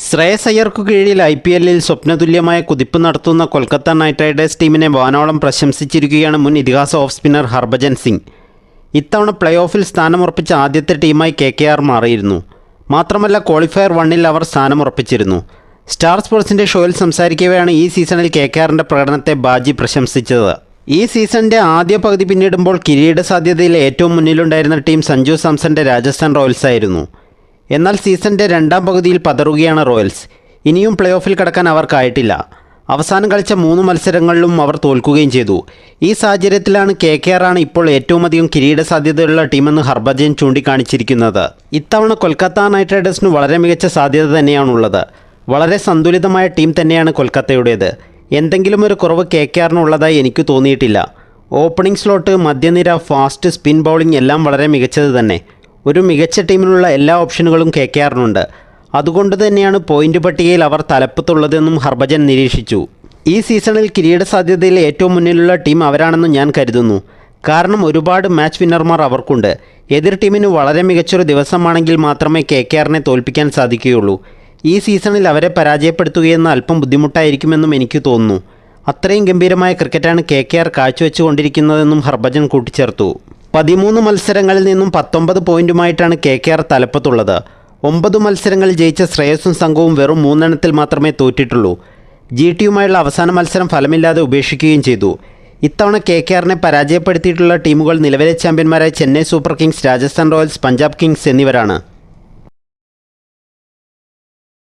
ശ്രേയസ് അയ്യർക്കു കീഴിൽ IPLൽ സ്വപ്നതുല്യമായ കുതിപ്പ് നടത്തുന്ന കൊൽക്കത്ത നൈറ്റ് റൈഡേഴ്സ് ടീമിനെ വാനോളം പ്രശംസിച്ചിരിക്കുകയാണ് മുൻ ഇതിഹാസ ഓഫ് സ്പിന്നർ ഹർഭജൻ സിംഗ്. ഇത്തവണ പ്ലേ ഓഫിൽ സ്ഥാനമുറപ്പിച്ച ആദ്യത്തെ ടീമായി KKR മാറിയിരുന്നു. മാത്രമല്ല ക്വാളിഫയർ 1ൽ അവർ സ്ഥാനമുറപ്പിച്ചിരുന്നു. സ്റ്റാർ സ്പോർട്സിൻ്റെ ഷോയിൽ സംസാരിക്കവെയാണ് ഈ സീസണിൽ KKRൻ്റെ പ്രകടനത്തെ ബാജി പ്രശംസിച്ചത്. ഈ സീസണിൻ്റെ ആദ്യ പകുതി പിന്നിടുമ്പോൾ കിരീട സാധ്യതയിൽ ഏറ്റവും മുന്നിലുണ്ടായിരുന്ന ടീം സഞ്ജു സാംസന്റെ രാജസ്ഥാൻ റോയൽസ് ആയിരുന്നു. എന്നാൽ സീസണിൻ്റെ രണ്ടാം പകുതിയിൽ പതറുകയാണ് റോയൽസ്. ഇനിയും പ്ലേ ഓഫിൽ കടക്കാൻ അവർക്കായിട്ടില്ല. അവസാനം കളിച്ച 3 മത്സരങ്ങളിലും അവർ തോൽക്കുകയും ചെയ്തു. ഈ സാഹചര്യത്തിലാണ് KKR ആണ് ഇപ്പോൾ ഏറ്റവും അധികം കിരീട സാധ്യതയുള്ള ടീമെന്ന് ഹർഭജൻ ചൂണ്ടിക്കാണിച്ചിരിക്കുന്നത്. ഇത്തവണ കൊൽക്കത്ത നൈറ്റ് റൈഡേഴ്സിന് വളരെ മികച്ച സാധ്യത തന്നെയാണുള്ളത്. വളരെ സന്തുലിതമായ ടീം തന്നെയാണ് കൊൽക്കത്തയുടേത്. എന്തെങ്കിലും ഒരു കുറവ് KKRനുള്ളതായി എനിക്ക് തോന്നിയിട്ടില്ല. ഓപ്പണിംഗ് സ്ലോട്ട്, മധ്യനിര, ഫാസ്റ്റ് സ്പിൻ ബൗളിംഗ് എല്ലാം വളരെ മികച്ചത് തന്നെ. ഒരു മികച്ച ടീമിനുള്ള എല്ലാ ഓപ്ഷനുകളും KKRനുണ്ട്. അതുകൊണ്ട് തന്നെയാണ് പോയിന്റ് പട്ടികയിൽ അവർ തലപ്പത്തുള്ളതെന്നും ഹർഭജൻ നിരീക്ഷിച്ചു. ഈ സീസണിൽ കിരീട സാധ്യതയിൽ ഏറ്റവും മുന്നിലുള്ള ടീം അവരാണെന്ന് ഞാൻ കരുതുന്നു. കാരണം ഒരുപാട് മാച്ച് വിന്നർമാർ അവർക്കുണ്ട്. എതിർ ടീമിന് വളരെ മികച്ചൊരു ദിവസമാണെങ്കിൽ മാത്രമേ KKRനെ തോൽപ്പിക്കാൻ സാധിക്കുകയുള്ളൂ. ഈ സീസണിൽ അവരെ പരാജയപ്പെടുത്തുകയെന്ന് അല്പം ബുദ്ധിമുട്ടായിരിക്കുമെന്നും എനിക്ക് തോന്നുന്നു. അത്രയും ഗംഭീരമായ ക്രിക്കറ്റാണ് KKR കാഴ്ചവെച്ചുകൊണ്ടിരിക്കുന്നതെന്നും ഹർഭജൻ കൂട്ടിച്ചേർത്തു. 13 മത്സരങ്ങളിൽ നിന്നും 19 പോയിന്റുമായിട്ടാണ് KKR തലപ്പത്തുള്ളത്. 9 മത്സരങ്ങൾ ജയിച്ച ശ്രേയസും സംഘവും വെറും 3 എണ്ണത്തിൽ മാത്രമേ തോറ്റിട്ടുള്ളൂ. GTയുമായുള്ള അവസാന മത്സരം ഫലമില്ലാതെ ഉപേക്ഷിക്കുകയും ചെയ്തു. ഇത്തവണ KKRനെ പരാജയപ്പെടുത്തിയിട്ടുള്ള ടീമുകൾ നിലവിലെ ചാമ്പ്യന്മാരായ Chennai super Kings, Rajasthan Royals, Punjab Kings എന്നിവരാണ്.